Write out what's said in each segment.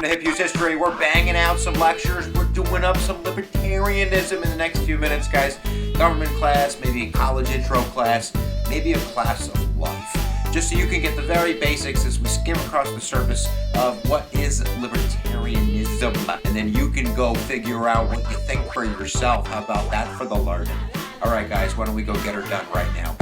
Welcome to HipHughes History. We're banging out some lectures. We're doing up some libertarianism in the next few minutes, guys. Government class, maybe a college intro class, maybe a class of life. Just so you can get the very basics as we skim across the surface of what is libertarianism. And then you can go figure out what you think for yourself. How about that for the learning? All right, guys, why don't we go get her done right now?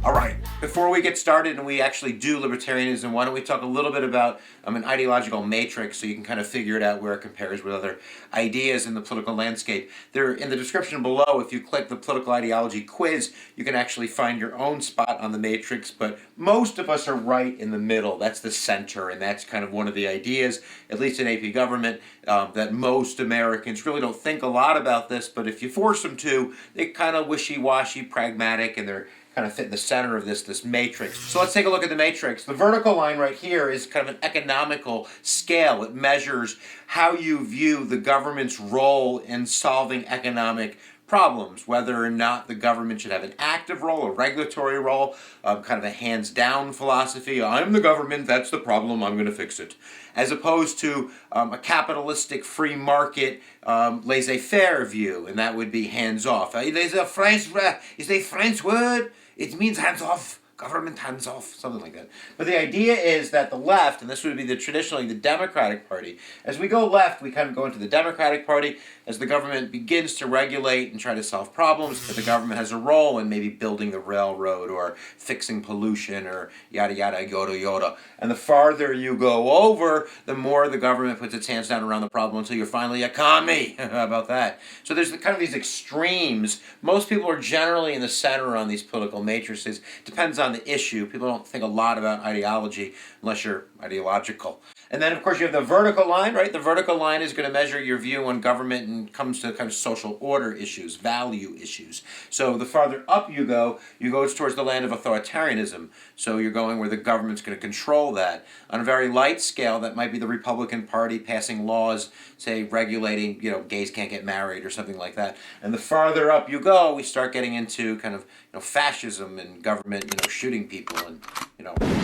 All right, before we get started and we actually do libertarianism, why don't we talk a little bit about an ideological matrix so you can kind of figure it out where it compares with other ideas in the political landscape. There, in the description below, if you click the political ideology quiz, you can actually find your own spot on the matrix, but most of us are right in the middle. That's the center, and that's kind of one of the ideas, at least in AP government, that most Americans really don't think a lot about this, but if you force them to, they're kind of wishy-washy, pragmatic, and they're kind of fit in the center of this matrix. So let's take a look at the matrix. The vertical line right here is kind of an economical scale. It measures how you view the government's role in solving economic problems, whether or not the government should have an active role, a regulatory role, kind of a hands-down philosophy. I'm the government, that's the problem, I'm going to fix it. As opposed to a capitalistic free market laissez-faire view, and that would be hands-off. There's a French, is a French word? It means hands-off. Government hands off, something like that. But the idea is that the left, and this would be traditionally the Democratic Party, as we go left, we kind of go into the Democratic Party as the government begins to regulate and try to solve problems, that the government has a role in maybe building the railroad or fixing pollution or yada yada yada yada. And the farther you go over, the more the government puts its hands down around the problem until you're finally a commie. How about that? So there's kind of these extremes. Most people are generally in the center on these political matrices. Depends on the issue. People don't think a lot about ideology unless you're ideological. And then, of course, you have the vertical line, right? The vertical line is going to measure your view on government and comes to kind of social order issues, value issues. So the farther up you go towards the land of authoritarianism. So you're going where the government's going to control that. On a very light scale, that might be the Republican Party passing laws, say, regulating, gays can't get married or something like that. And the farther up you go, we start getting into kind of, fascism and government, shooting people and,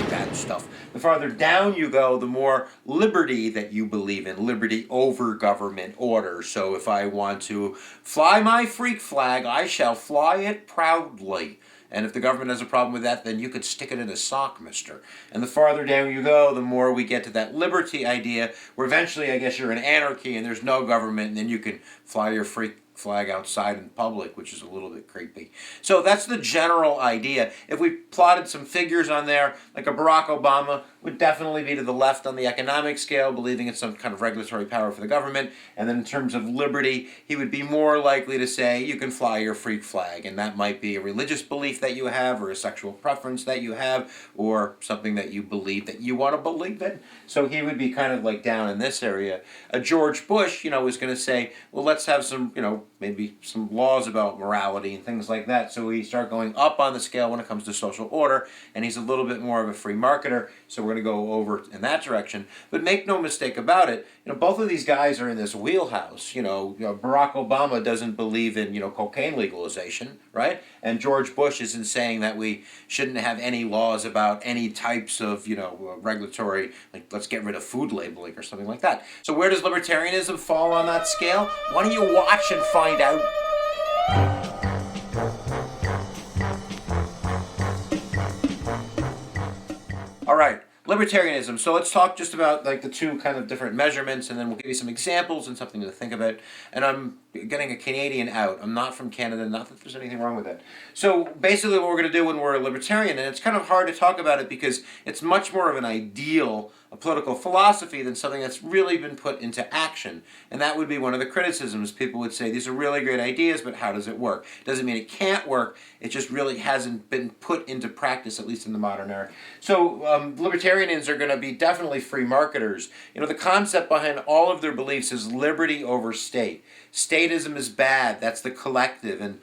bad stuff. The farther down you go, the more liberty that you believe in, liberty over government order. So if I want to fly my freak flag, I shall fly it proudly. And if the government has a problem with that, then you could stick it in a sock, mister. And the farther down you go, the more we get to that liberty idea, where eventually, I guess, you're in anarchy and there's no government, and then you can fly your freak flag outside in public, which is a little bit creepy. So that's the general idea. If we plotted some figures on there, like a Barack Obama would definitely be to the left on the economic scale, believing in some kind of regulatory power for the government. And then in terms of liberty, he would be more likely to say you can fly your freak flag. And that might be a religious belief that you have, or a sexual preference that you have, or something that you believe that you want to believe in. So he would be kind of like down in this area. George Bush, was going to say, well, let's have some, maybe some laws about morality and things like that. So we start going up on the scale when it comes to social order, and he's a little bit more of a free marketer, so we're going to go over in that direction. But make no mistake about it, both of these guys are in this wheelhouse. Barack Obama doesn't believe in, cocaine legalization, right? And George Bush isn't saying that we shouldn't have any laws about any types of, regulatory, like let's get rid of food labeling or something like that. So where does libertarianism fall on that scale? Why don't you watch and find out? All right, libertarianism. So let's talk just about like the two kind of different measurements, and then we'll give you some examples and something to think about. And I'm getting a Canadian out. I'm not from Canada, not that there's anything wrong with that. So basically what we're going to do when we're a libertarian, and it's kind of hard to talk about it because it's much more of an ideal, a political philosophy than something that's really been put into action. And that would be one of the criticisms. People would say, these are really great ideas, but how does it work? Doesn't mean it can't work, it just really hasn't been put into practice, at least in the modern era. So libertarians are going to be definitely free marketers. The concept behind all of their beliefs is liberty over state. Statism is bad, that's the collective. And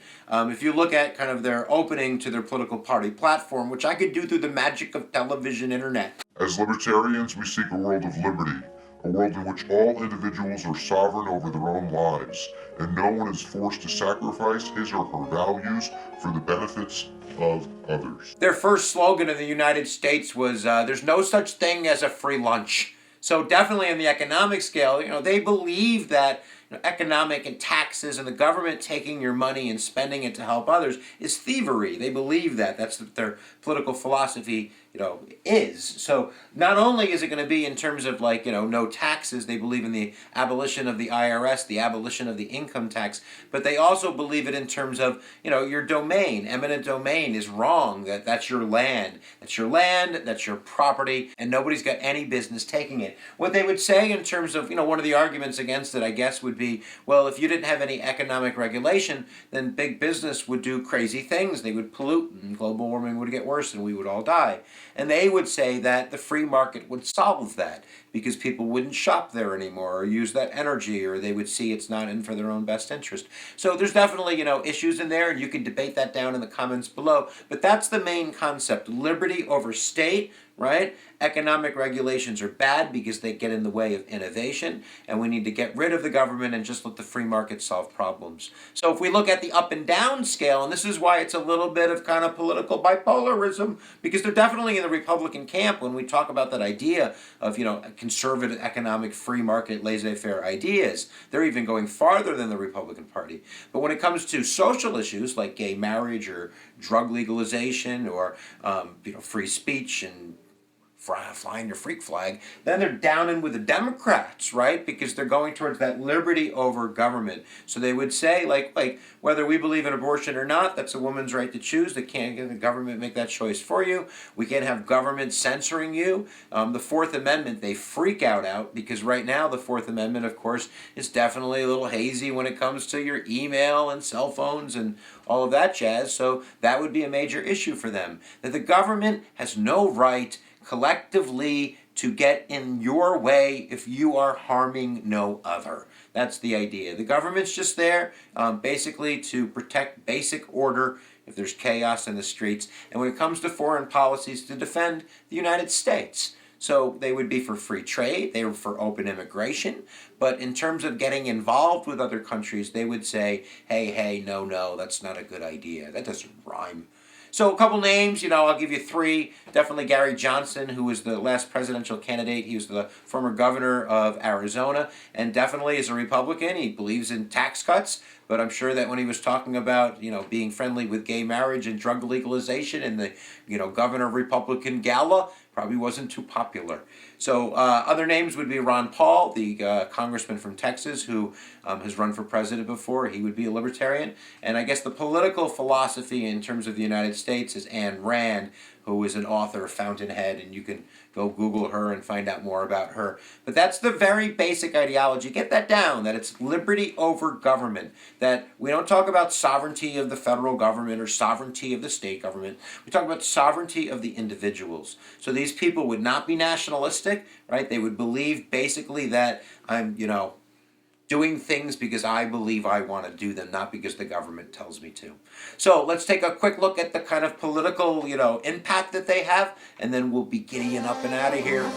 if you look at kind of their opening to their political party platform, which I could do through the magic of television internet. As libertarians, we seek a world of liberty, a world in which all individuals are sovereign over their own lives, and no one is forced to sacrifice his or her values for the benefits of others. Their first slogan in the United States was, there's no such thing as a free lunch. So definitely on the economic scale, they believe that economic and taxes and the government taking your money and spending it to help others is thievery. They believe that. That's what their political philosophy, is. So not only is it going to be in terms of no taxes, they believe in the abolition of the IRS, the abolition of the income tax, but they also believe it in terms of, your domain. Eminent domain is wrong. That's your land. That's your land, that's your property, and nobody's got any business taking it. What they would say in terms of, one of the arguments against it, I guess, would be, well, if you didn't have any economic regulation, then big business would do crazy things. They would pollute, and global warming would get worse, and we would all die. And they would say that the free market would solve that because people wouldn't shop there anymore or use that energy, or they would see it's not in for their own best interest. So there's definitely, issues in there, and you can debate that down in the comments below. But that's the main concept: liberty over state, right? Economic regulations are bad because they get in the way of innovation, and we need to get rid of the government and just let the free market solve problems. So if we look at the up and down scale, and this is why it's a little bit of kind of political bipolarism, because they're definitely in the Republican camp when we talk about that idea of, conservative economic free market laissez-faire ideas. They're even going farther than the Republican Party. But when it comes to social issues like gay marriage or drug legalization or free speech and flying your freak flag, then they're down in with the Democrats, right? Because they're going towards that liberty over government. So they would say, like whether we believe in abortion or not, that's a woman's right to choose. They can't get the government make that choice for you. We can't have government censoring you. The Fourth Amendment, they freak out because right now the Fourth Amendment, of course, is definitely a little hazy when it comes to your email and cell phones and all of that jazz. So that would be a major issue for them. That the government has no right collectively to get in your way if you are harming no other. That's the idea. The government's just there basically to protect basic order if there's chaos in the streets, and when it comes to foreign policies, to defend the United States. So they would be for free trade, they were for open immigration, but in terms of getting involved with other countries, they would say, hey, no, that's not a good idea. That doesn't rhyme. So a couple names, I'll give you three. Definitely Gary Johnson, who was the last presidential candidate. He was the former governor of Arizona, and definitely is a Republican. He believes in tax cuts, but I'm sure that when he was talking about, being friendly with gay marriage and drug legalization in the, governor Republican gala, probably wasn't too popular. So other names would be Ron Paul, the congressman from Texas who has run for president before. He would be a libertarian. And I guess the political philosophy in terms of the United States is Ayn Rand, who is an author, fountainhead, and you can go Google her and find out more about her. But that's the very basic ideology. Get that down, that it's liberty over government, that we don't talk about sovereignty of the federal government or sovereignty of the state government. We talk about sovereignty of the individuals. So these people would not be nationalistic, right? They would believe basically that I'm, doing things because I believe I want to do them, not because the government tells me to. So let's take a quick look at the kind of political, impact that they have, and then we'll be giddying up and out of here.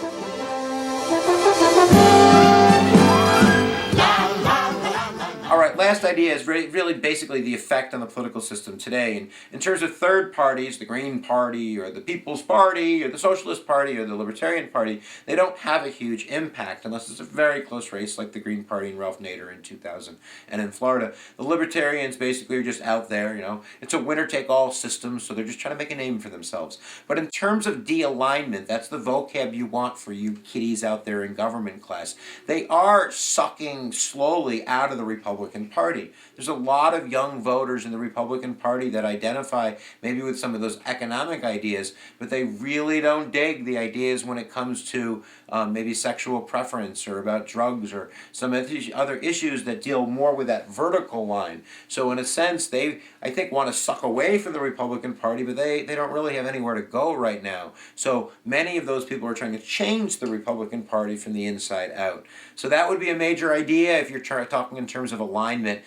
All right, last idea is really basically the effect on the political system today. And in terms of third parties, the Green Party or the People's Party or the Socialist Party or the Libertarian Party, they don't have a huge impact unless it's a very close race like the Green Party and Ralph Nader in 2000 and in Florida. The Libertarians basically are just out there, It's a winner-take-all system, so they're just trying to make a name for themselves. But in terms of de-alignment, that's the vocab you want for you kiddies out there in government class. They are sucking slowly out of the Republican Party. There's a lot of young voters in the Republican Party that identify maybe with some of those economic ideas, but they really don't dig the ideas when it comes to maybe sexual preference or about drugs or some other issues that deal more with that vertical line. So in a sense, they, I think, want to suck away from the Republican Party, but they don't really have anywhere to go right now. So many of those people are trying to change the Republican Party from the inside out. So that would be a major idea if you're talking in terms of alignment,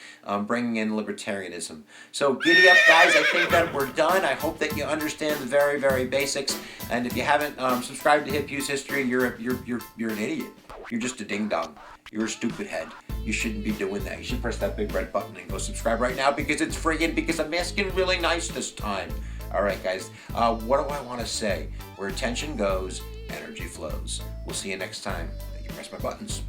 bringing in libertarianism. So giddy up, guys. I think that we're done. I hope that you understand the very, very basics. And if you haven't subscribed to HipHughes History, you're an idiot. You're just a ding-dong. You're a stupid head. You shouldn't be doing that. You should press that big red button and go subscribe right now because it's free and because I'm asking really nice this time. All right, guys. What do I want to say? Where attention goes, energy flows. We'll see you next time. You press my buttons.